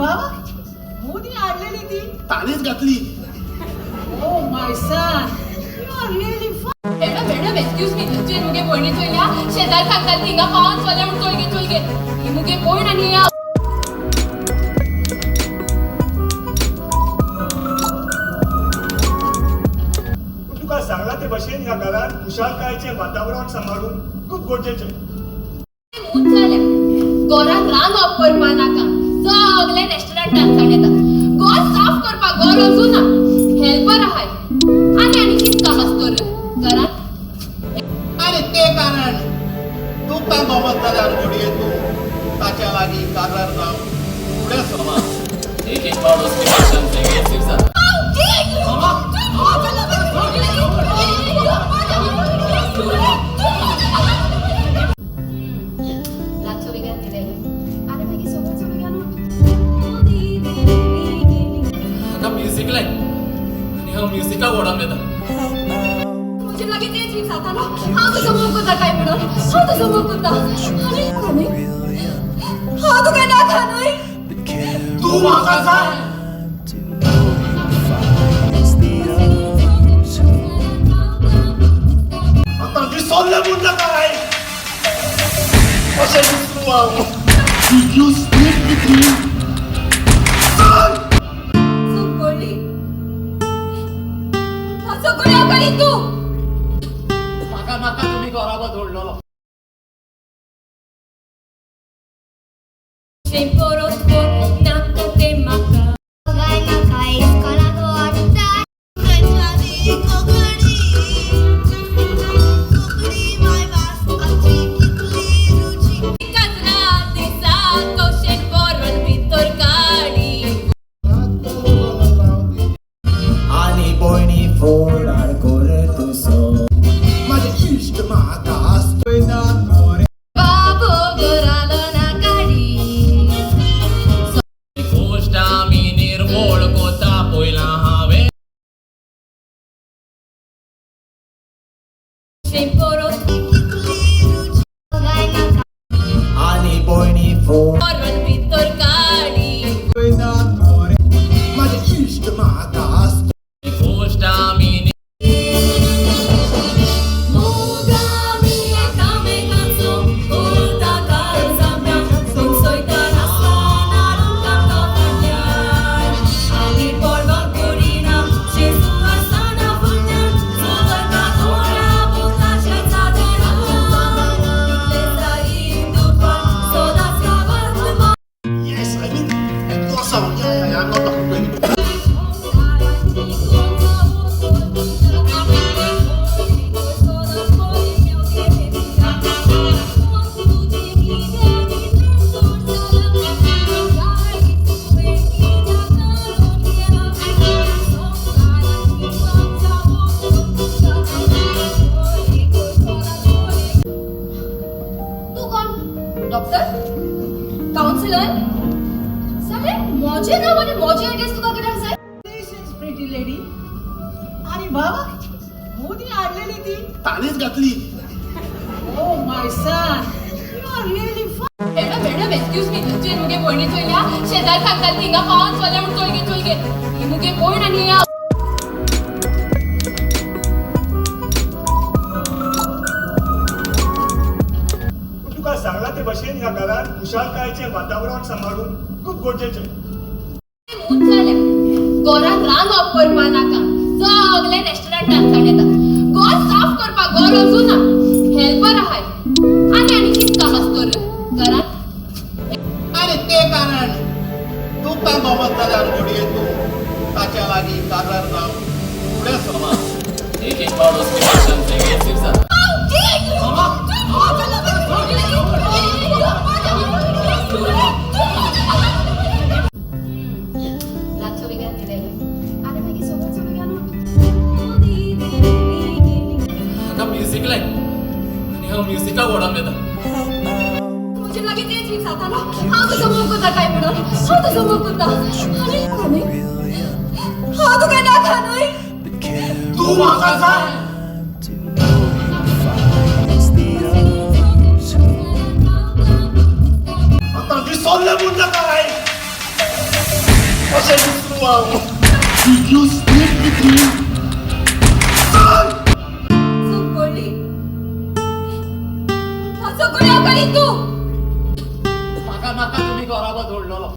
बाबा मोदी आणलेली ती तालीच घातली. Oh my son you are really madam excuse me तुझे मुगे पयणी चोयल्या शेजार सांगताल थिंगा पावन चले म्हण चोयगे ही मुगे पयण आनी या तुका सांगला ते भशेन ह्या घरात खुशालकायेचे वातावरण सांभाळून खूप गरजेचे. मूत जाल्या घरात रांदप करपा नाका सगळे रेस्टॉरंटात खाण येता घर साफ करपा घर अजून ना हेल्पर आहाय आनी कित काम असतो रे घरात. आणि ते कारण तुका गमत जाल्यार घडये तू ताच्या लागीं काजार जावं फुडें समा एक एक बार उसके भाषण से ये सिर्फ सा आता म्युझिक लाय आणि हा म्युझिका ओढाम देता मुझे लगे तेच वीक जाता ना हाँ तो समोर कुत्ता काय मिळून हाँ तो समोर कुत्ता अरे खाणे हाँ तो काय ना खाणे तू म्हाका सांग आता विसरले म्हूण नाका काय अशें दिसू हांव. You speak with me. सुकोली असं कोणी करी तू म्हाका नाका तुमी घराबत ओडलेलो. Temporosco nato te maca Gaina kais kala gorta Kanchani kokadi Kokadi my vas achi kitli ruchi Kazna disa koshen poron vitor kadi आणि बोयणी फोडार करत सो माझे इष्ट म्हाका आसतोयना मोरे. बाबो गोरालो ना गाडी गोष्ट आम्ही निर्मोळ कोता पोयला हावे Temporosco Gaina आणि बोयणी फोड poron vitor kadi माझे इष्ट म्हाका आसतोय. गोष्ट आम्ही Moga mia kame kanso Urta karzamia Sun soita nasana Runga kapanya Ali polva kurina Shesu asana punya Suvarna kora Buka shetsa dena Iglesa indupa Sodas kavartuma Yes, I mean, ito sa yeah, I'm not complaining. तू कोण doctor counsellor सगळे मौजे नाव आणि मौजे address तुका किती आसा patience pretty lady आणि बाबा मोदी आणलेली ती तालीच घातली. Oh my son you are really madam excuse me तुझे मुगे पयणी चोयल्या शेजार सांगताल थिंगा पावन चले म्हण चोयगे ही मुगे पयण आनी या तुका सांगला ते भशेन ह्या घरात खुशालकायेचे वातावरण सांभाळून खूप गरजेचे. मूत जाल्या घरात रांदप करपा नाका सगळे रेस्टॉरंटात खाण येता घर साफ करपा घर अजून ना हेल्पर आहाय आनी कित काम असतो रे घरात. आणि ते कारण तुका गमत जाल्यार घडये तू ताच्या लागीं काजार जावं फुडें समा एक एक बार उसके भाषण से ये सिर्फ सा आता म्युझिक लाय आणि हा म्युझिका ओढाम देता मुझे लगे तेच वीक जाता ना हाँ तो समोर कुत्ता काय मिळून हाँ तो समोर कुत्ता अरे खाणे हाँ तो काय ना खाणे तू म्हाका सांग आता विसरले म्हूण नाका काय कशें विसरू हांव चुकोली असं कोणी करी तू म्हाका नाका तुमी घरा बदोडलेलो